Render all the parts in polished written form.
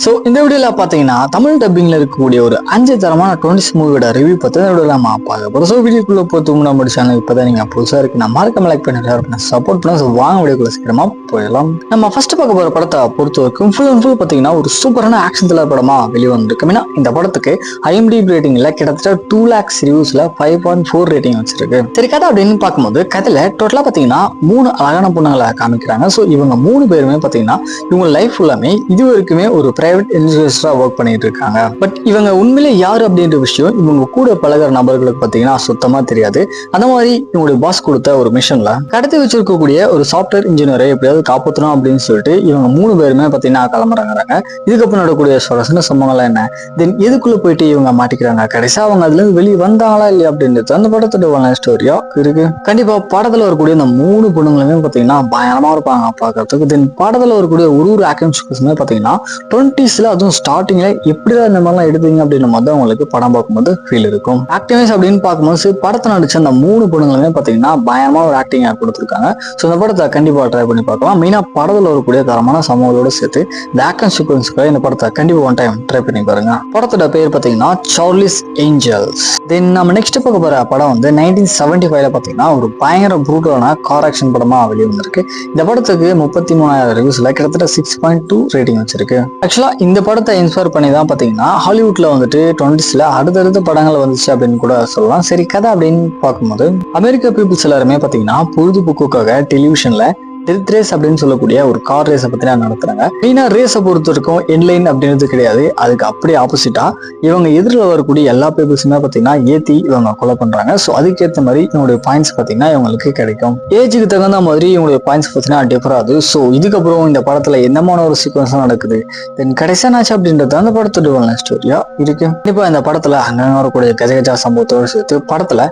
So இந்த வீடியோவில் பார்த்தீங்கன்னா தமிழ் டப்பிங்கில் இருக்கக்கூடிய ஒரு 5 தரமான 20s மூவியோட ரிவ்யூ பற்றி இந்த வீடியோவில் நம்ம பார்க்க போகிறோம். ஸோ வீடியோக்குள்ளே போட்டு நம்ம சேனல் இப்போ தான் நீங்கள் புதுசாக இருக்கு நான் மறக்காம லைக் பண்ணி சப்போர்ட் பண்ண. ஸோ வாங்க வீடியோக்குள்ள சீக்கிரமாக போயிடலாம். நம்ம ஃபர்ஸ்ட் பார்க்க போகிற படத்தை பொறுத்த வரைக்கும் ஃபுல் அண்ட் ஃபுல் பார்த்தீங்கன்னா ஒரு சூப்பரான ஆக்ஷன் த்ரில்லர் படமாக வெளியே வந்திருக்கு. மீனா இந்த படத்துக்கு IMDb ரேட்டிங்கில் கிட்டத்தட்ட 2 lakhs ரிவ்யூஸில் 5.4 ரேட்டிங் வச்சிருக்கு. சரி, கதை அப்படின்னு பார்க்கும்போது கதையில் டோட்டலாக பார்த்தீங்கன்னா 3 அழகான பொண்ணுங்களை காமிக்கிறாங்க. ஸோ இவங்க 3 பேருமே பார்த்தீங்கன்னா இவங்க லைஃப் ஃபுல்லாமே இது வரைக்குமே ஒரு பிரைவேட் இன்வெஸ்டரா ஒர்க் பண்ணிட்டு இருக்காங்க. பட் இவங்க உண்மையிலே யாரு அப்படின்ற விஷயம் இவங்க கூட பழகிற நபர்களுக்கு பாத்தீங்கன்னா சுத்தமா தெரியாது. அந்த மாதிரி இவங்களுடைய பாஸ் கொடுத்த ஒரு மிஷன்ல கடத்தி வச்சிருக்கக்கூடிய ஒரு சாஃப்ட்வேர் இன்ஜினியரை எப்படியாவது காப்பாற்றணும் அப்படின்னு சொல்லிட்டு இவங்க 3 பேருமே பாத்தீங்கன்னா கிளம்புறாங்க. இதுக்கப்புறம் நடக்கூடிய சுவாரஸ்யமான சம்பவங்கள்லாம் என்ன, தென் எதுக்குள்ள போயிட்டு இவங்க மாட்டிக்கிறாங்க, கடைசியா அவங்க அதுல இருந்து வெளியே வந்தாங்களா இல்லையா அப்படின்றது அந்த படத்தோட ஸ்டோரியா இருக்கு. கண்டிப்பா படத்துல வரக்கூடிய இந்த 3 பொண்ணுங்களுமே பாத்தீங்கன்னா பயங்கரமா இருப்பாங்க பாக்குறதுக்கு. தென் படத்துல வரக்கூடிய ஒரு ஆக்ஷன் சீக்வென்ஸுமே பாத்தீங்கன்னா 20s அதுவும் ஸ்டார்டிங்ல எப்படிதான் இந்த மாதிரிலாம் எடுத்தீங்க அப்படின்னு மாதிரி உங்களுக்கு படம் பார்க்கும்போது ஃபீல் இருக்கும். ஆக்டிங்ஸ் அப்படின்னு பார்க்கும்போது படத்தை நடிச்ச அந்த 3 பொண்ணுங்களுமே பாத்தீங்கன்னா பயமா ஒரு ஆக்டிங் கொடுத்துருக்காங்க. ஸோ இந்த படத்தை கண்டிப்பா ட்ரை பண்ணி பார்க்கலாம். மெயினா படத்துல வரக்கூடிய தரமான சம்பவங்களோட சேர்த்து இந்த ஆக்ஷன் சீக்வென்ஸ்க்கு இந்த படத்தை கண்டிப்பா ஒன் டைம் ட்ரை பண்ணி பாருங்க. படத்தோட பேர் பாத்தீங்கன்னா சார்லிஸ் ஏஞ்சல்ஸ். தென் நம்ம நெக்ஸ்ட் பார்க்க போற படம் வந்து 1975 பாத்தீங்கன்னா ஒரு பயங்கர ப்ரூட்டலான கார் ஆக்ஷன் படமா வெளியே வந்திருக்கு. இந்த படத்துக்கு 33,000 ரிவ்யூஸ்ல கிட்டத்தட்ட 6.2 ரேட்டிங் வச்சிருக்கு. ஆக்சுவலா இந்த படத்தை இன்ஸ்பயர் பண்ணி தான் பாத்தீங்கன்னா ஹாலிவுட்ல வந்துட்டு 20sல அடுத்தடுத்த படங்கள் வந்துச்சு அப்படின்னு கூட சொல்லலாம். சரி, கதை அப்படின்னு பார்க்கும்போது அமெரிக்கா பீப்புள்ஸ் எல்லாருமே பாத்தீங்கன்னா பொழுதுபோக்குக்காக டெலிவிஷன்ல டெத் ரேஸ் அப்படின்னு சொல்லக்கூடிய ஒரு கார் ரேஸை பத்தி நடத்துறாங்க. மெயினா ரேஸை பொறுத்த வரைக்கும் என்லைன் அப்படின்றது கிடையாது. அதுக்கு அப்படியே ஆப்போசிட்டா இவங்க எதிரில் வரக்கூடிய எல்லா பீப்புள்ஸுமே பாத்தீங்கன்னா ஏத்தி இவங்க கொலை பண்றாங்க. ஸோ அதுக்கேற்ற மாதிரி இவங்களுடைய பாயிண்ட்ஸ் பாத்தீங்கன்னா இவங்களுக்கு கிடைக்கும். ஏஜுக்கு தகுந்த மாதிரி இவங்களுடைய பாயிண்ட்ஸ் பாத்தீங்கன்னா டிஃபர் ஆகுது. ஸோ இதுக்கப்புறம் இந்த படத்துல என்னமான ஒரு சீக்வன்ஸ் நடக்குது, தென் கடைசியா நாச்சு அப்படின்றது அந்த படத்தோட ஸ்டோரியா இருக்கு. கண்டிப்பா இந்த படத்துல அங்க வரக்கூடிய கஜகஜா சம்பவத்தோடு சேர்த்து படத்துல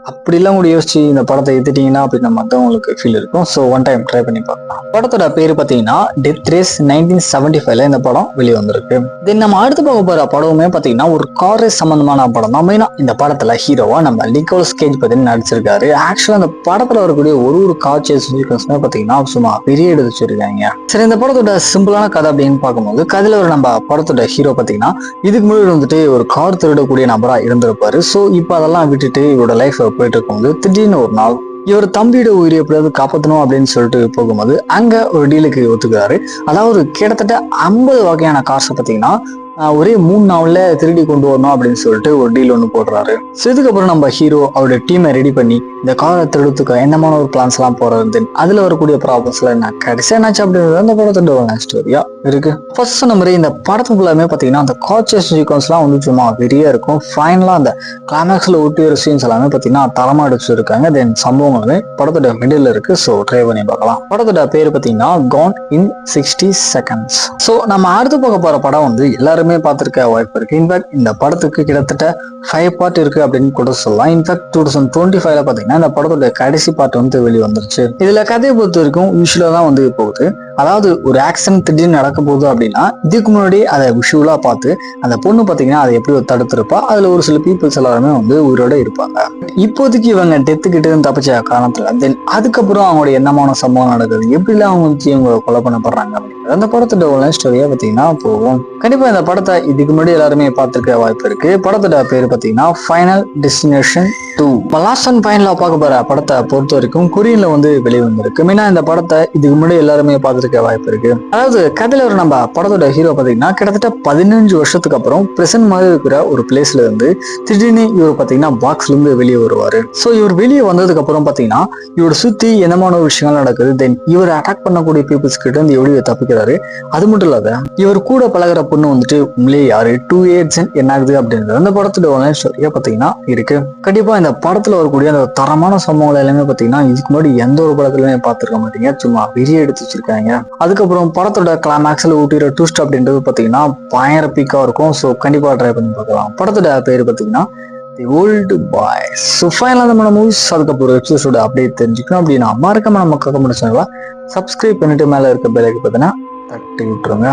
அப்படிலாம் கூட யோசிச்சு இந்த படத்தை எடுத்துட்டீங்கன்னா அப்படின்னு மற்றவங்களுக்கு ஃபீல் இருக்கும். ஸோ ஒன் டைம் ட்ரை பண்ணி பார்க்கலாம். படத்தோட பேர் பார்த்தீங்கன்னா டெத் ரேஸ். 1975 இந்த படம் வெளியே வந்திருக்கு. தென் நம்ம அடுத்து பார்க்க போற படமுமே பார்த்தீங்கன்னா ஒரு கார் ரேஸ் சம்பந்தமான படம் தான். மெயினா இந்த படத்துல ஹீரோவா நம்ம நிக்கோலஸ் கேஜ் பத்தி நடிச்சிருக்காரு. ஆக்சுவலா அந்த படத்துல வரக்கூடிய ஒரு கார் சேஸ் சீக்வென்ஸ்மே பார்த்தீங்கன்னா சும்மா பெரிய எடுத்து வச்சிருக்காங்க. சரி, இந்த படத்தோட சிம்பிளான கதை அப்படின்னு பார்க்கும்போது கதையில ஒரு நம்ம படத்தோட ஹீரோ பார்த்தீங்கன்னா இதுக்கு முன்னாடி வந்துட்டு ஒரு கார் திருடக்கூடிய நபரா இருந்திருப்பாரு. ஸோ இப்போ அதெல்லாம் விட்டுட்டு இவரோட லைஃப் போயிட்டு இருக்கும்போது திடீர்னு ஒரு நாள் இவர் தம்பியோட உயிரை எப்படியாவது காப்பாற்றணும் அப்படின்னு சொல்லிட்டு போகும்போது அங்க ஒரு டீலுக்கு ஒத்துக்கிறாரு. அதாவது கிட்டத்தட்ட 50 வகையான கார்ஸை பார்த்தீங்கன்னா ஒரே 3 நாள்ல திருடி கொண்டு வரணும் அப்படின்னு சொல்லிட்டு ஒரு டீல் ஒன்று போடுறாரு. ஸோ இதுக்கப்புறம் நம்ம ஹீரோ அவருடைய டீமை ரெடி பண்ணி இந்த காரை திருடுறதுக்கு என்னமான ஒரு பிளான்ஸ் எல்லாம் போறது, அதுல வரக்கூடிய ப்ராப்ளம்ஸ்ல என்ன கடைசியா என்னாச்சு அப்படின்றது அந்த படத்தோட ஸ்டோரியா இருக்கு. ஃபர்ஸ்ட் சொன்ன மாதிரி இந்த படத்துக்கு ஃபுல்லாமே பாத்தீங்கன்னா அந்த கார் சேஸ் சீக்வென்ஸ் எல்லாம் வந்து சும்மா வெறியா இருக்கும். ஃபைனலா அந்த கிளைமேக்ஸ்ல ஒட்டி வர சீன்ஸ் எல்லாமே பாத்தீங்கன்னா தரமா அடிச்சிருக்காங்க. தென் சம்பவங்களுமே படத்தோட மிடில் இருக்கு. ஸோ ட்ரை பண்ணி பார்க்கலாம். படத்தோட பேர் பாத்தீங்கன்னா கான் இன் 60 seconds. ஸோ நம்ம அடுத்து பார்க்க போற படம் வந்து எல்லாரும் பார்த்திருக்க வாய்ப்பு இருக்கு. இன்ஃபேக்ட் இந்த படத்துக்கு கிட்டத்தட்ட 5 பார்ட் இருக்கு அப்படின்னு கூட சொல்லலாம். இன்ஃபேக்ட் 2025 பாத்தீங்கன்னா இந்த படத்தோட கடைசி பார்ட் வந்து வெளியே வந்துருச்சு. இதுல கதையை பொறுத்த வரைக்கும் விஷுவலா தான் வந்து போகுது. அதாவது ஒரு ஆக்சிடென்ட் திடீர்னு நடக்க போகுது அப்படின்னா இதுக்கு முன்னாடி அதை விஷுவலா பார்த்து அந்த பொண்ணு பாத்தீங்கன்னா அதை எப்படி தடுத்திருப்பா, அதுல ஒரு சில பீப்புள்ஸ் எல்லாருமே வந்து உயிரோட இருப்பாங்க. இப்போதைக்கு இவங்க டெத்து கிட்ட இருந்து தப்பிச்ச காரணத்துல தென் அதுக்கப்புறம் அவங்களோட என்னமான சம்பவம் நடக்குது, எப்படிலாம் அவங்க வச்சு இவங்க கொலை பண்ணப்படுறாங்க அப்படின்றது அந்த படத்தோட ஸ்டோரியா பாத்தீங்கன்னா போகும். கண்டிப்பா இந்த படத்தை இதுக்கு முன்னாடி எல்லாருமே பார்த்திருக்க வாய்ப்பு இருக்கு. படத்தோட பேர் பாத்தீங்கன்னா ஃபைனல் டெஸ்டினேஷன் 2. லாஸ்ட் அண்ட் ஃபைனலா பார்க்க போற படத்தை பொறுத்த வரைக்கும் கொரியன்ல வந்து வெளியே வந்திருக்கு. மெயினா இந்த படத்தை இதுக்கு முன்னாடி எல்லாருமே பார்த்திருக்க வாய்ப்பு இருக்கு. அதாவது கதையில ஒரு நம்ம படத்தோட ஹீரோ பாத்தீங்கன்னா கிட்டத்தட்ட 15 வருஷத்துக்கு அப்புறம் பிரசன்ட் மாதிரி இருக்கிற ஒரு பிளேஸ்ல இருந்து திடீர்னு இவர் பாத்தீங்கன்னா பாக்ஸ்ல இருந்து வெளியே வருவாரு. ஸோ இவர் வெளியே வந்ததுக்கு அப்புறம் பாத்தீங்கன்னா இவரோட சுத்தி என்னமான விஷயங்கள் நடக்குது, தென் இவர் அட்டாக் பண்ணக்கூடிய பீப்புள்ஸ் கிட்ட இருந்து எப்படி தப்பிக்கிறாரு. அது மட்டும் இல்லாத இவர் கூட பழகிற பொண்ணு வந்துட்டு உண்மையிலே யாரு 2 years என்ன ஆகுது அப்படின்றது அந்த படத்தோட ஸ்டோரியா பாத்தீங்கன்னா இருக்கு. கண்டிப்பா இந்த படத்துல வரக்கூடிய அந்த தரமான சம்பவங்கள் எல்லாமே பாத்தீங்கன்னா இதுக்கு முன்னாடி எந்த ஒரு படத்துலயுமே பார்த்திருக்க மாட்டீங்க. சும்மா வெளியே எடுத்து வச்சிருக்காங்க. அதுக்கப்புறம் படத்தோட கிளைமேக்ஸ்ல ஊட்டிற ட்விஸ்ட் அப்படின்றது பாத்தீங்கன்னா பயங்கர பீக்கா இருக்கும். ஸோ கண்டிப்பா ட்ரை பண்ணி பார்க்கலாம். படத்தோட பேரு பாத்தீங்கன்னா தி ஓல்டு பாய்ஸ். ஸோ ஃபைனலாக நம்ம மூவிஸ் அதுக்கப்புறம் எபிசோட அப்டேட் தெரிஞ்சுக்கணும் அப்படின்னா மறக்காம நம்ம கமெண்ட் சேனலை சப்ஸ்கிரைப் பண்ணிட்டு மேலே இருக்க பெல் ஐக்கனை பார்த்தீங்கன்னா தட்டி விட்டுருங்க.